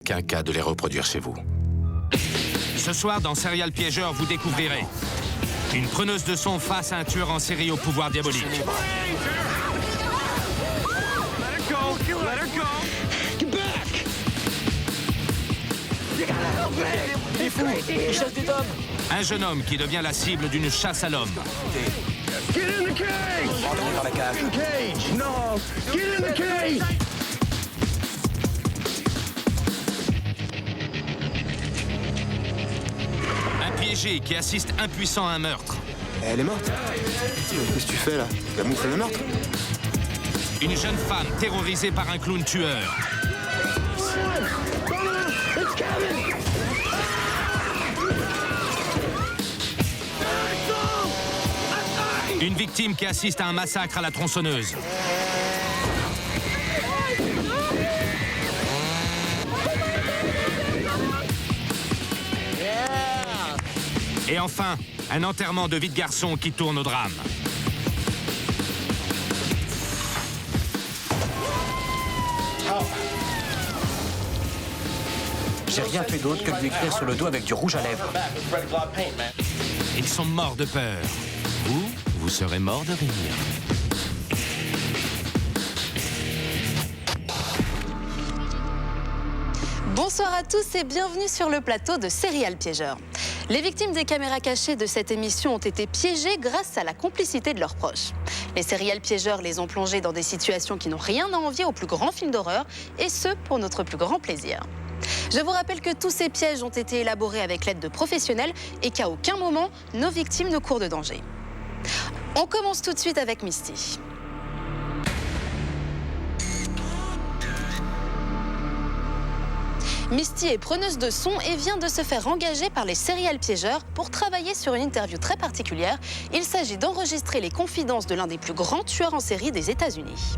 qu'un cas de les reproduire chez vous. Ce soir, dans Serial Piégeur, vous découvrirez une preneuse de son face à un tueur en série au pouvoir diabolique. Il est fou, il chasse des hommes. Un jeune homme qui devient la cible d'une chasse à l'homme. Get in the cage! Dans la cage. No! Get in the cage! Un piégé qui assiste impuissant à un meurtre. Elle est morte. Qu'est-ce que tu fais là? La moufle le meurtre? Une jeune femme terrorisée par un clown tueur. It's Kevin! Une victime qui assiste à un massacre à la tronçonneuse. Et enfin, un enterrement de vie de garçon qui tourne au drame. J'ai rien fait d'autre que de lui écrire sur le dos avec du rouge à lèvres. Ils sont morts de peur. Vous serez mort de rire. Bonsoir à tous et bienvenue sur le plateau de Serial Piégeur. Les victimes des caméras cachées de cette émission ont été piégées grâce à la complicité de leurs proches. Les serial piégeurs les ont plongés dans des situations qui n'ont rien à envier aux plus grands films d'horreur, et ce, pour notre plus grand plaisir. Je vous rappelle que tous ces pièges ont été élaborés avec l'aide de professionnels et qu'à aucun moment, nos victimes ne courent de danger. On commence tout de suite avec Misty. Misty est preneuse de son et vient de se faire engager par les serial piégeurs pour travailler sur une interview très particulière. Il s'agit d'enregistrer les confidences de l'un des plus grands tueurs en série des États-Unis.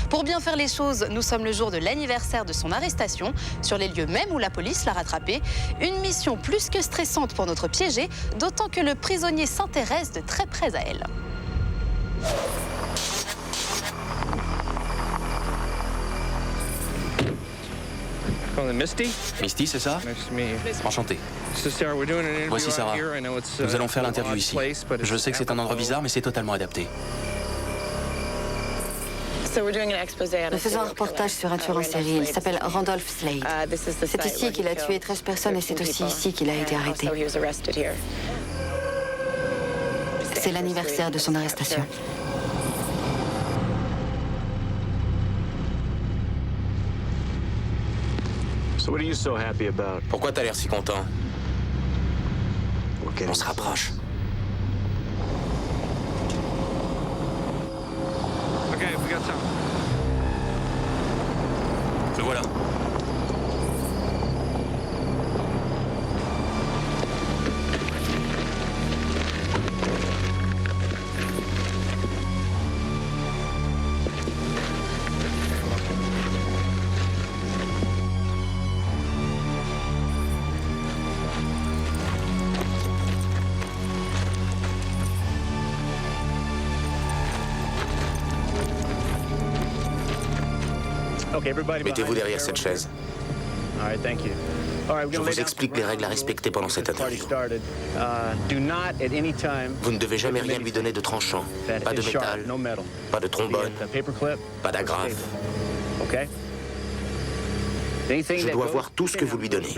Pour bien faire les choses, nous sommes le jour de l'anniversaire de son arrestation, sur les lieux même où la police l'a rattrapé. Une mission plus que stressante pour notre piégé, d'autant que le prisonnier s'intéresse de très près à elle. Misty? Misty, c'est ça? Nice to meet you. Enchanté. So Sarah, we're doing an interview Voici Sarah. out here. I know it's, Nous allons faire an l'interview odd ici. place, but Je it's sais que c'est un endroit apropos. bizarre, mais c'est totalement adapté. Nous faisons un reportage sur un tueur en série. Il s'appelle Randolph Slade. C'est ici qu'il a tué 13 personnes et c'est aussi ici qu'il a été arrêté. C'est l'anniversaire de son arrestation. Pourquoi t'as l'air si content? On se rapproche. Okay, we got some. Le voilà. Mettez-vous derrière cette chaise. Je vous explique les règles à respecter pendant cette interview. Vous ne devez jamais rien lui donner de tranchant. Pas de métal, pas de trombone, pas d'agrafe. Je dois voir tout ce que vous lui donnez.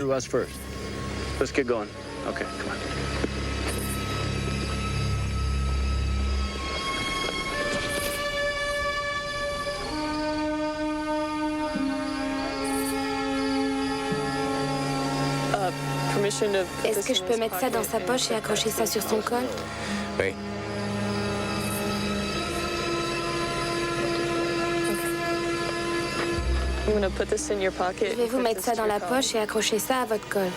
Est-ce que je peux mettre ça dans sa poche et accrocher ça sur son col? Oui. Je vais vous mettre ça dans la poche et accrocher ça à votre col.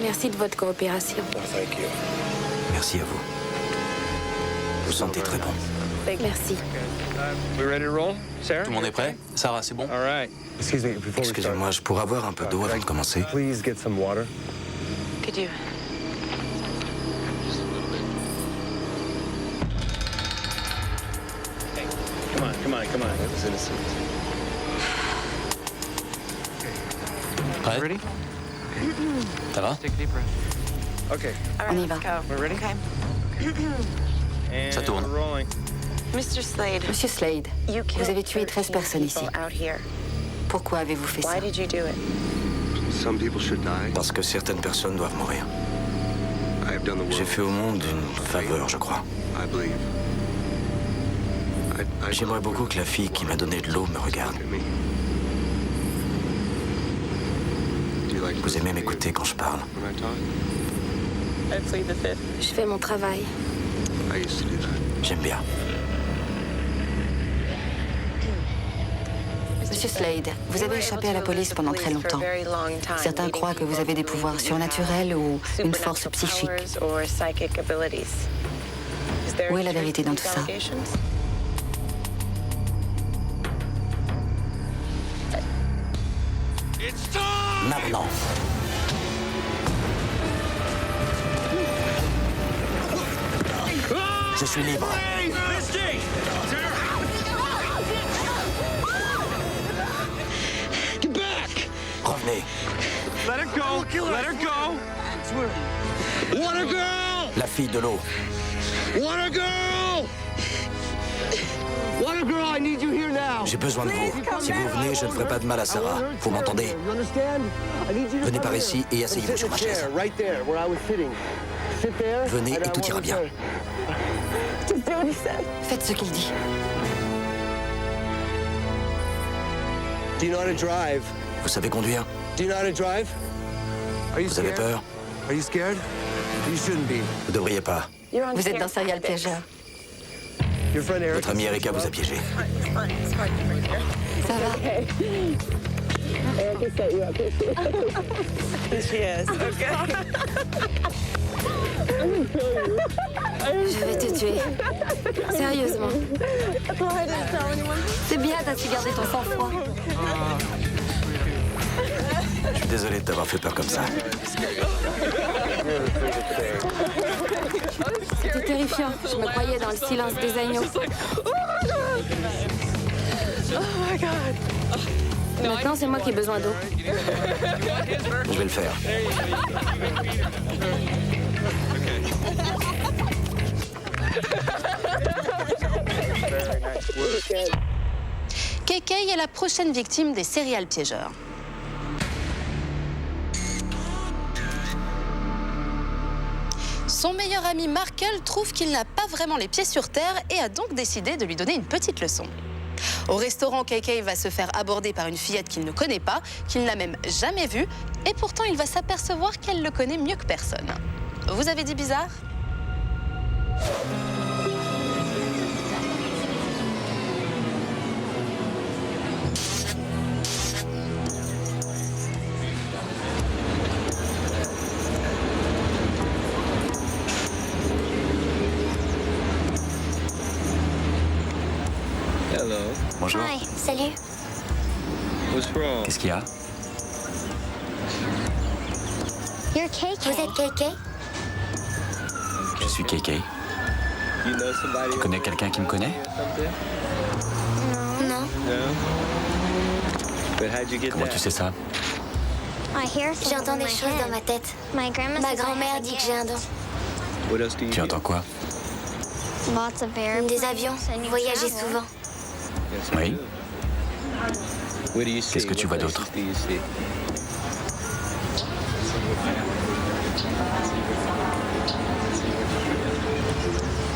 Merci de votre coopération. Merci à vous. Vous sentez très bon. Merci. We ready to roll? Sarah? Tout le monde est prêt? Sarah, c'est bon? All right. Excusez-moi, je pourrais avoir un peu d'eau avant de commencer? Please get some water. Could you... Come on. That was innocent. Prêt? Ready? Ça va? Take a deep breath. Okay. On y va. We're ready? And Ça tourne. we're rolling. Monsieur Slade, vous avez tué 13 personnes ici. Pourquoi avez-vous fait ça? Some people should die. Parce que certaines personnes doivent mourir. I have done the J'ai world. fait au monde une faveur, je crois. I believe. J'aimerais beaucoup que la fille qui m'a donné de l'eau me regarde. Vous aimez m'écouter quand je parle. Je fais mon travail. I used to do that. J'aime bien. Monsieur Slade, vous avez échappé à la police pendant très longtemps. Certains croient que vous avez des pouvoirs surnaturels ou une force psychique. Où est la vérité dans tout ça? Maintenant. Je suis libre. Get back! Revenez. Let her go. Let her go. Water girl! La fille de l'eau. Water girl! Water girl, I need you here now. J'ai besoin de vous. Si vous venez, je ne ferai pas de mal à Sarah. Vous m'entendez? Venez par ici et asseyez-vous sur ma chaise. Venez et tout ira bien. Faites ce qu'il dit. Do you know how to drive? Vous savez conduire? Do you know how to drive? Are you Vous avez scared? peur? Are you scared? You shouldn't be. Vous devriez pas. Vous êtes dans Serial Piégeur. Your friend Eric. Votre amie Erika vous a piégé. Ça va? Je vais te tuer. Sérieusement. C'est bien, t'as su garder ton sang-froid. Je suis désolé de t'avoir fait peur comme ça. C'était terrifiant. Je me croyais dans le silence des agneaux. Maintenant, c'est moi qui ai besoin d'eau. Je vais le faire. KK est la prochaine victime des serial piégeurs. Son meilleur ami Markel trouve qu'il n'a pas vraiment les pieds sur terre et a donc décidé de lui donner une petite leçon. Au restaurant, KK va se faire aborder par une fillette qu'il ne connaît pas, qu'il n'a même jamais vue, et pourtant il va s'apercevoir qu'elle le connaît mieux que personne. Vous avez dit bizarre ? Hello. Bonjour. Hi, salut. What's wrong? Qu'est-ce qu'il y a? You're KK. Vous êtes KK? Je suis KK. You know somebody? Tu connais quelqu'un qui me connaît? Non. No. But how'd you get Comment that? tu sais ça? J'entends des choses dans ma tête. Ma grand-mère dit que j'ai un don. What else do you Tu hear? entends quoi? Des avions. Voyager souvent. Yes, I Oui. do. What do you see? Qu'est-ce que tu What vois places d'autre? do you see?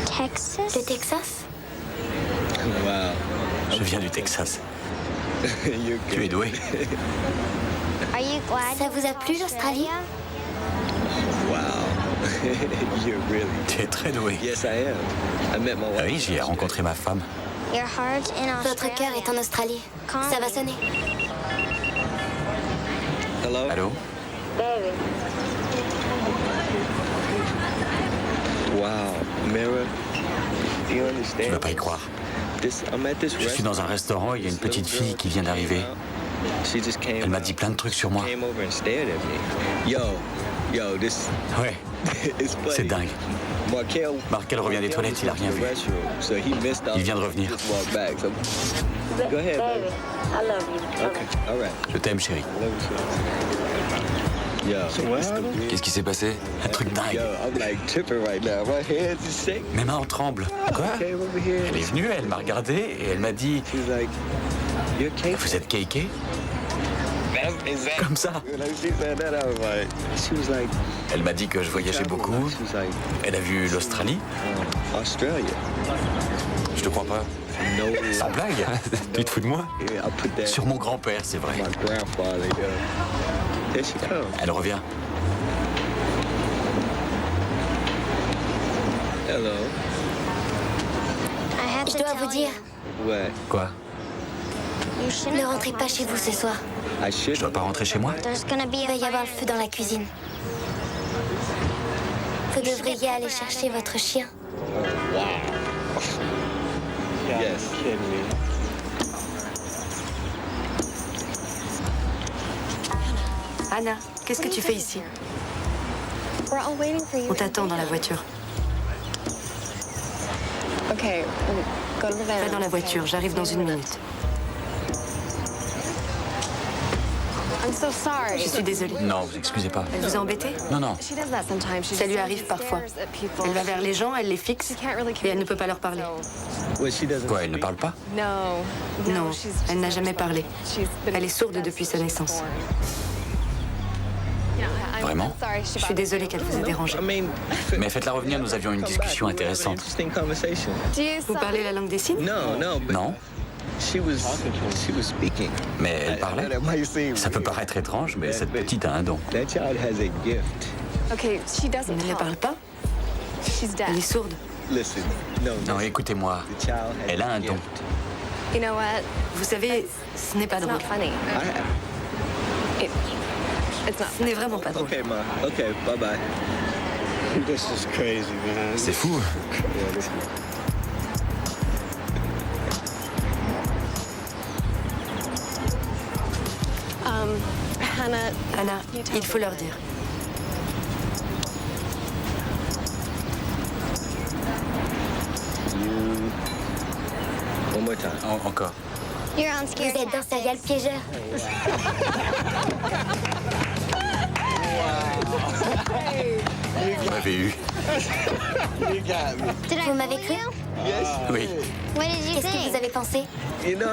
Texas? Le Texas? Wow. Je viens du Texas. You're Tu es good. doué. Ça vous a plu l'Australie? Wow. You're really. Tu es très doué. Yes, I am. I met my Ah wife. oui, j'y ai rencontré ma femme. Votre cœur est en Australie. Ça va sonner. Hello? Allô? Wow. Mira, do you Tu understand? vas pas y croire. I'm at this Je suis dans un restaurant, il y a une petite fille qui vient d'arriver. She just came Elle m'a dit plein de trucs sur moi. came over and stared at me. Yo, this Ouais, it's funny. c'est dingue. Markel revient des toilettes, il a rien vu. Il vient de revenir. Go ahead, baby. I love you. Okay, all right. Je t'aime, chérie. Qu'est-ce qui s'est passé? Un truc dingue. I'm like tripping right now. My hands are shaking. Mes mains en tremblent. Quoi? Came over here. Elle est venue, elle m'a regardé et elle m'a dit She was like, "You're Kate." « Vous êtes Keike ?» Exactly. Comme ça. When she said that, I was like, she was like, Elle m'a dit que je voyageais beaucoup. she was like, Elle a vu l'Australie. Australia. Je te crois pas. No. Sans blague. Tu te fous de moi? Yeah, I put that. Sur mon grand-père, c'est vrai. My grandfather. Yeah. There she comes. Elle revient. Hello. Je dois vous dire, What? Quoi? ne rentrez pas chez vous ce soir. I should. Je dois pas rentrer chez moi? Il va y avoir le feu dans la cuisine. Vous devriez aller chercher votre chien. Yes. Kidding me. Anna, qu'est-ce que tu fais ici? On t'attend dans la voiture. Va dans la voiture, j'arrive dans 1 minute. Je suis désolée. Non, vous excusez pas. Elle vous a embêté? Non, non. Ça lui arrive parfois. Elle va vers les gens, elle les fixe et elle ne peut pas leur parler. Well, she doesn't. Quoi, elle ne parle pas? Non, elle n'a jamais parlé. Elle est sourde depuis sa naissance. Vraiment? Je suis désolée qu'elle vous ait dérangé. I mean, Mais faites-la revenir, nous avions une discussion intéressante. interesting conversation. Vous parlez la langue des signes? No, but Non? she was speaking. Mais elle parlait? That might seem Ça peut weird. paraître étrange, mais cette petite a un don. That child has a gift. Elle ne parle pas? Elle est sourde. Listen, no, Non, écoutez-moi. the child has Elle a un a don. gift. Vous savez, ce n'est pas drôle. Ce n'est vraiment pas drôle. Okay, ma. Okay, bye bye. This is crazy, man. C'est fou. Anna, il faut leur dire. One more time. Encore. Vous êtes dans Serial Piégeur. Vous m'avez eu. Vous m'avez cru? Oui. Qu'est-ce que vous avez pensé? You know,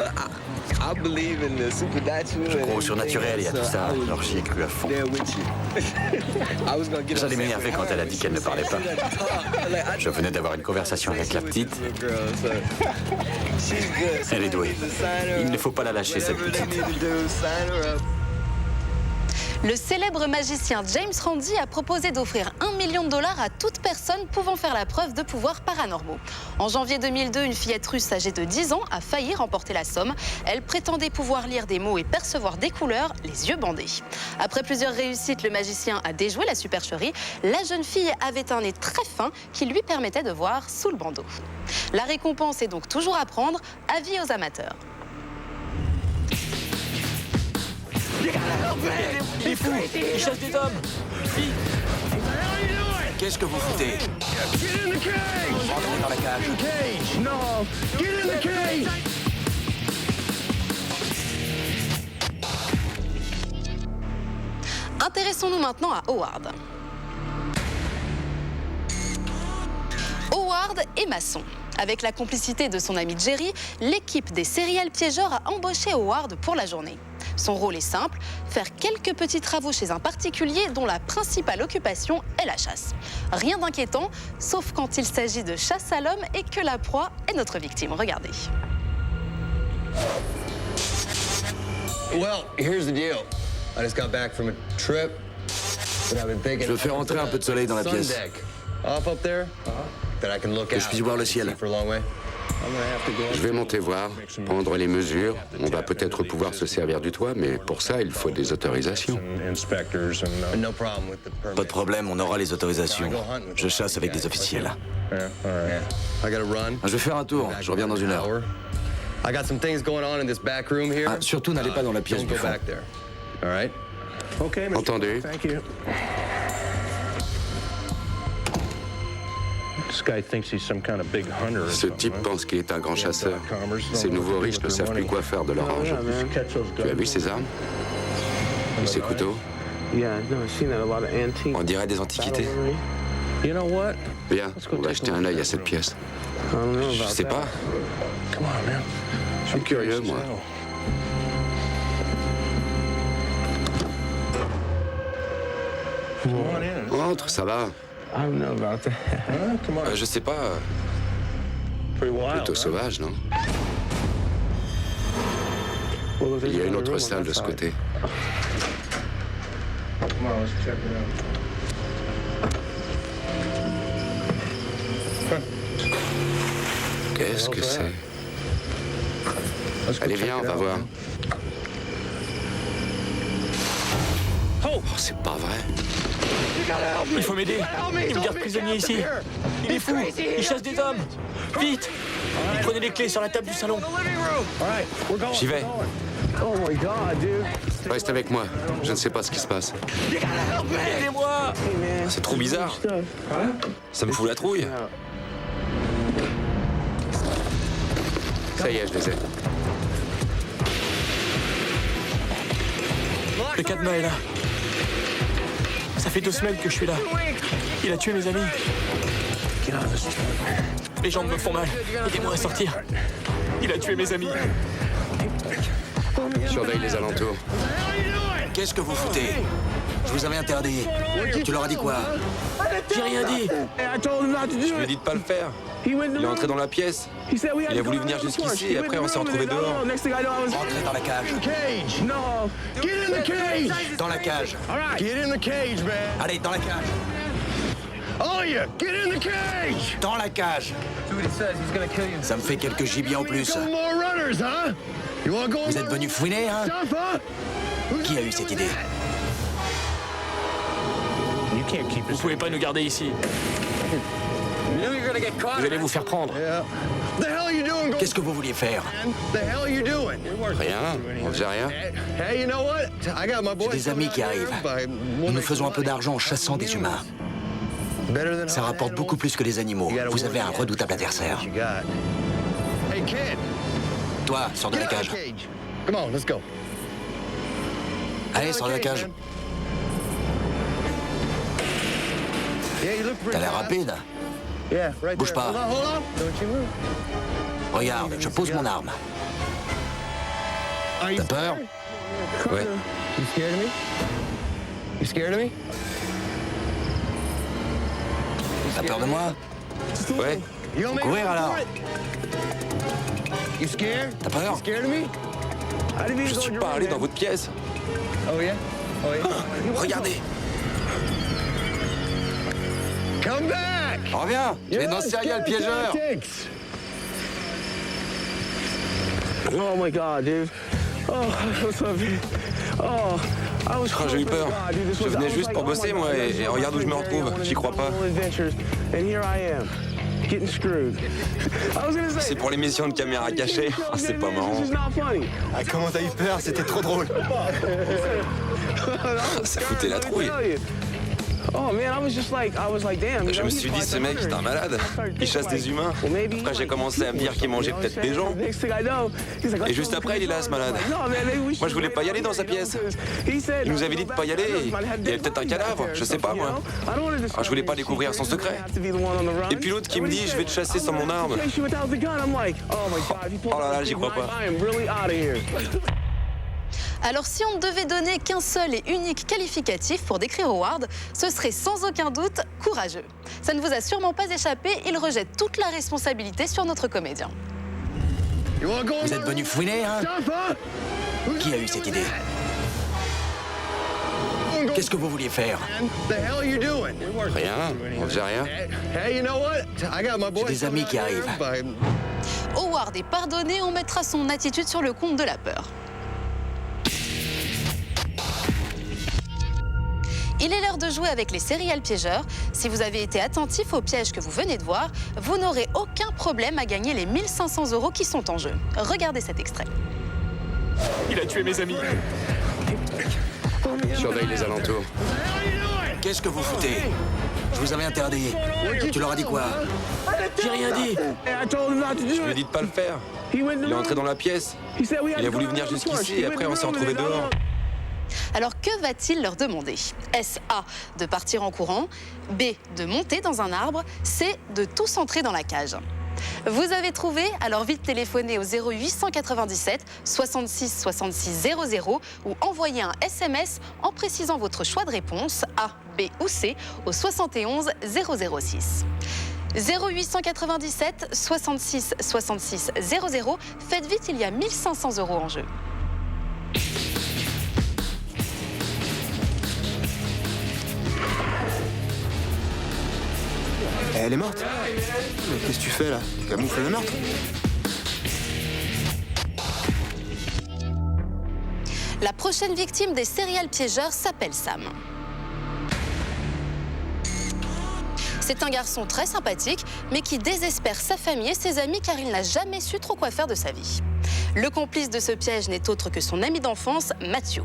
I believe in the supernatural. Je crois au surnaturel et à tout ça, alors j'y ai cru à fond. There with you. I was gonna get J'allais m'énerver quand elle a dit qu'elle ne parlait pas. Je venais d'avoir une conversation avec la petite. Elle est douée. Il ne faut pas la lâcher, cette petite. Le célèbre magicien James Randi a proposé d'offrir $1 million à toute personne pouvant faire la preuve de pouvoirs paranormaux. En janvier 2002, une fillette russe âgée de 10 ans a failli remporter la somme. Elle prétendait pouvoir lire des mots et percevoir des couleurs, les yeux bandés. Après plusieurs réussites, le magicien a déjoué la supercherie. La jeune fille avait un nez très fin qui lui permettait de voir sous le bandeau. La récompense est donc toujours à prendre. Avis aux amateurs. Les fous, ils chassent des hommes. Qu'est-ce que vous foutez? Rentrez dans la cage. Intéressons-nous maintenant à Howard. Howard est maçon. Avec la complicité de son ami Jerry, l'équipe des serial piégeurs a embauché Howard pour la journée. Son rôle est simple, faire quelques petits travaux chez un particulier dont la principale occupation est la chasse. Rien d'inquiétant, sauf quand il s'agit de chasse à l'homme et que la proie est notre victime. Regardez. Well, here's the deal. I just got back from a trip. Je veux faire entrer un peu de soleil dans la pièce. Que je puisse voir le ciel. Je vais monter voir, prendre les mesures. On va peut-être pouvoir se servir du toit, mais pour ça, il faut des autorisations. Pas de problème, on aura les autorisations. Je chasse avec des officiels. Je vais faire un tour, je reviens dans 1 heure. Ah, surtout n'allez pas dans la pièce du fond. Entendu. Ce type pense qu'il est un grand chasseur. Ces nouveaux riches ne savent plus quoi faire de leur argent. Tu as vu ses armes? Et ses couteaux? On dirait des antiquités. Viens, on va jeter un œil à cette pièce. Je sais pas. Je suis curieux, moi. Entre, ça va. Je sais pas. Plutôt sauvage, non? Il y a une autre salle de ce côté. Qu'est-ce que c'est? Allez, viens, on va voir. Oh, c'est pas vrai. Il faut m'aider. Il me garde prisonnier ici. Il est fou. Il chasse des hommes. Vite. Il prenait les clés sur la table du salon. J'y vais. Reste avec moi. Je ne sais pas ce qui se passe. Aidez-moi. C'est trop bizarre. Ça me fout la trouille. Ça y est, je les ai. Le cadenas est là. Ça fait 2 semaines que je suis là. Il a tué mes amis. Les jambes me font mal. Aidez-moi à sortir. Il a tué mes amis. Surveille les alentours. Qu'est-ce que vous foutez? Je vous avais interdit. Tu leur as dit quoi? J'ai rien dit. Je lui ai dit de pas le faire. Il est entré dans la pièce. Il a voulu venir jusqu'ici et après on s'est retrouvés dehors. Entrez dans la cage. Dans la cage. Allez, dans la cage. Dans la cage. Ça me fait quelques gibiers en plus. Vous êtes venus fouiner, hein? Qui a eu cette idée? Vous pouvez pas nous garder ici. Vous allez vous faire prendre. Qu'est-ce que vous vouliez faire? Rien, on faisait rien. J'ai des amis qui arrivent. Nous faisons un peu d'argent en chassant des humains. Ça rapporte beaucoup plus que les animaux. Vous avez un redoutable adversaire. Toi, sors de la cage. Allez, sors de la cage. T'as l'air rapide. Bouge pas. Regarde, je pose mon arme. T'as peur? Ouais. T'as peur de moi? Ouais. Courir alors. T'as peur? Je suis pas allé dans votre pièce. Regardez. Reviens, tu es dans Serial Piégeur. Oh my God, dude. Oh, what's up, dude? Oh, I was J'ai eu peur. Je venais juste pour bosser, moi, et regarde où je me retrouve. J'y crois pas. C'est pour l'émission de caméra cachée. Ah, c'est pas marrant. Ah, comment t'as eu peur? C'était trop drôle. Ça foutait la trouille. Je me suis dit, ce mec, c'est un malade. Il chasse des humains. Après, j'ai commencé à me dire qu'il mangeait peut-être des gens. Et juste après, il est là, ce malade. Moi, je voulais pas y aller dans sa pièce. Il nous avait dit de pas y aller. Il y avait peut-être un cadavre, je sais pas, moi. Alors, je voulais pas découvrir son secret. Et puis l'autre qui me dit, je vais te chasser sans mon arme. Oh là là, j'y crois pas. Alors si on ne devait donner qu'un seul et unique qualificatif pour décrire Howard, ce serait sans aucun doute courageux. Ça ne vous a sûrement pas échappé, il rejette toute la responsabilité sur notre comédien. Vous êtes venus fouiner, hein? Qui a eu cette idée? Qu'est-ce que vous vouliez faire? Rien, on faisait rien. J'ai des amis qui arrivent. Howard est pardonné, on mettra son attitude sur le compte de la peur. Il est l'heure de jouer avec les serial piégeurs. Si vous avez été attentif au piège que vous venez de voir, vous n'aurez aucun problème à gagner les 1 500 € qui sont en jeu. Regardez cet extrait. Il a tué mes amis. Surveille les alentours. Qu'est-ce que vous foutez? Je vous avais interdit. Tu leur as dit quoi? J'ai rien dit. Je lui ai dit de pas le faire. Il est entré dans la pièce. Il a voulu venir jusqu'ici et après on s'est retrouvés dehors. Alors que va-t-il leur demander? Est-ce A, de partir en courant, B, de monter dans un arbre, C, de tous entrer dans la cage? Vous avez trouvé? Alors vite téléphonez au 0897 66 66 00 ou envoyez un SMS en précisant votre choix de réponse A, B ou C au 71 006. 0897 66 66 00. Faites vite, il y a 1 500 € en jeu. Elle est morte. Qu'est-ce que tu fais là? Tu camoufles le meurtre? La prochaine victime des serial piégeurs s'appelle Sam. C'est un garçon très sympathique, mais qui désespère sa famille et ses amis car il n'a jamais su trop quoi faire de sa vie. Le complice de ce piège n'est autre que son ami d'enfance, Matthew.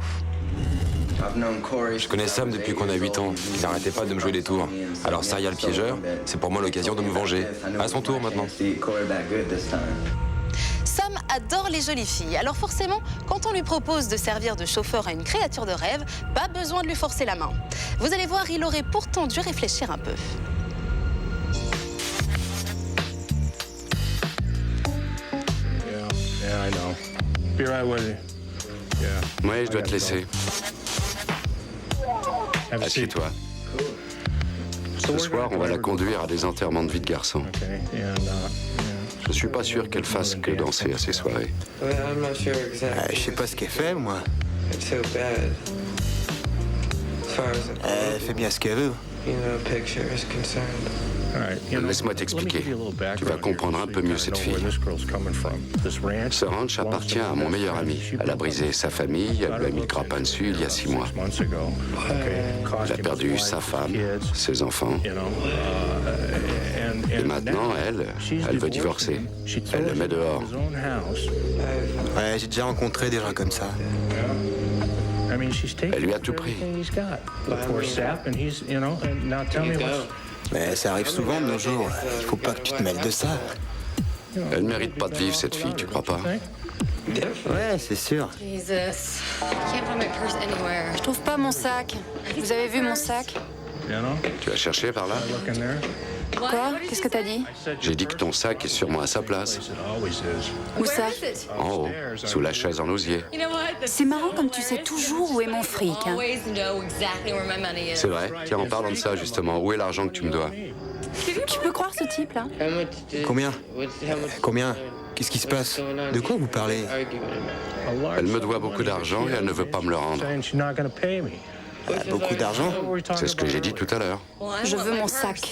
Je connais Sam depuis qu'on a 8 ans. Il n'arrêtait pas de me jouer des tours. Alors serial piégeur, c'est pour moi l'occasion de me venger. À son tour maintenant. Sam adore les jolies filles, alors forcément, quand on lui propose de servir de chauffeur à une créature de rêve, pas besoin de lui forcer la main. Vous allez voir, il aurait pourtant dû réfléchir un peu. Ouais, je dois te laisser. Assieds-toi. Ce soir, on va la conduire à des enterrements de vie de garçon. Je suis pas sûr qu'elle fasse que danser à ces soirées. Je sais pas ce qu'elle fait, moi. Elle fait bien ce qu'elle veut. Laisse-moi t'expliquer. Tu vas comprendre un peu mieux cette fille. Ce ranch appartient à mon meilleur ami. Elle a brisé sa famille, elle lui a mis le grappin dessus il y a 6 mois. Elle a perdu sa femme, ses enfants. Et maintenant, elle veut divorcer. Elle le met dehors. Ouais, j'ai déjà rencontré des gens comme ça. Elle lui a tout pris. Mais ça arrive souvent de nos jours. Il faut pas que tu te mêles de ça. Elle mérite pas de vivre, cette fille, tu crois pas? Ouais, c'est sûr. Je trouve pas mon sac. Vous avez vu mon sac? Tu as cherché par là? Quoi? Qu'est-ce que t'as dit? J'ai dit que ton sac est sûrement à sa place. Où ça? En haut, sous la chaise en osier. C'est marrant comme tu sais toujours où est mon fric. Hein. C'est vrai. Tiens, en parlant de ça, justement, où est l'argent que tu me dois? Tu peux croire ce type, là? Combien? Combien? Qu'est-ce qui se passe? De quoi vous parlez? Elle me doit beaucoup d'argent et elle ne veut pas me le rendre. Beaucoup d'argent? C'est ce que j'ai dit tout à l'heure. Je veux mon sac.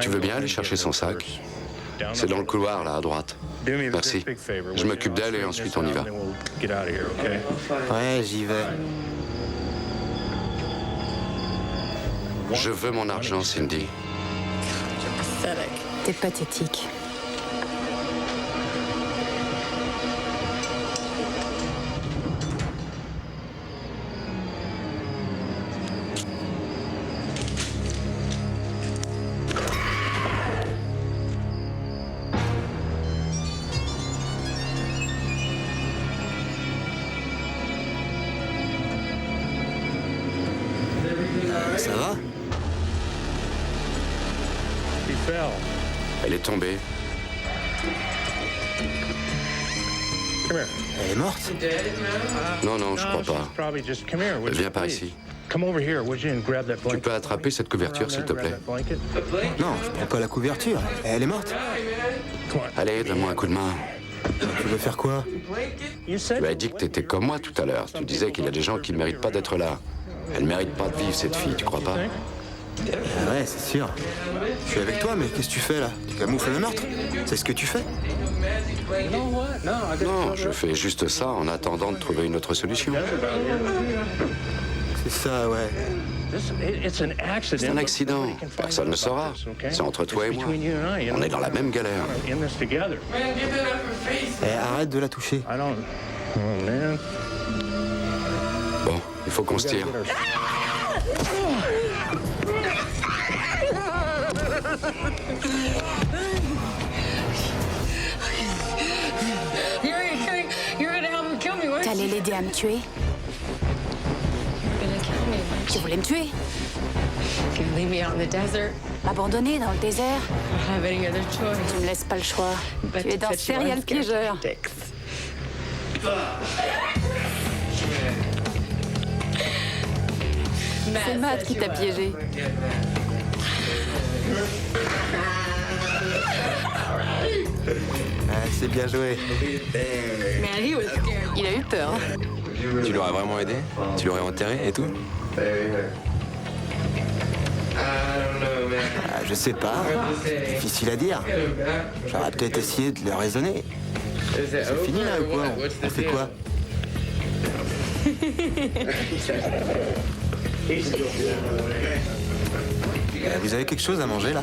Tu veux bien aller chercher son sac? C'est dans le couloir, là, à droite. Merci. Je m'occupe d'elle et ensuite on y va. Ouais, j'y vais. Je veux mon argent, Cindy. T'es pathétique. Ça va? Elle est tombée. Elle est morte? Non, non, je crois pas. Viens par ici. Tu peux attraper cette couverture, s'il te plaît? Non, je prends pas la couverture. Elle est morte? Allez, donne-moi un coup de main. Tu veux faire quoi? Tu as dit que t'étais comme moi tout à l'heure. Tu disais qu'il y a des gens qui ne méritent pas d'être là. Elle ne mérite pas de vivre, cette fille, tu crois pas? Ouais, c'est sûr. Je suis avec toi, mais qu'est-ce que tu fais là? Tu camoufles le meurtre? C'est ce que tu fais? Non, je fais juste ça en attendant de trouver une autre solution. C'est ça, ouais. C'est un accident. Personne ne saura. C'est entre toi et moi. On est dans la même galère. Arrête de la toucher. Bon, il faut qu'on se tire. T'allais l'aider à me tuer? Tu voulais me tuer? M'abandonner dans le désert? Tu me laisses pas le choix. Tu es un serial piégeur. C'est Matt qui t'a piégé. Ah, c'est bien joué. Il a eu peur. Tu l'aurais vraiment aidé? Tu l'aurais enterré et tout? Ah, je sais pas. Difficile à dire. J'aurais peut-être essayé de le raisonner. C'est fini là ou quoi? On fait quoi? Vous avez quelque chose à manger là?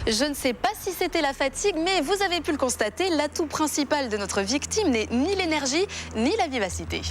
Je ne sais pas si c'était la fatigue, mais vous avez pu le constater, l'atout principal de notre victime n'est ni l'énergie, ni la vivacité.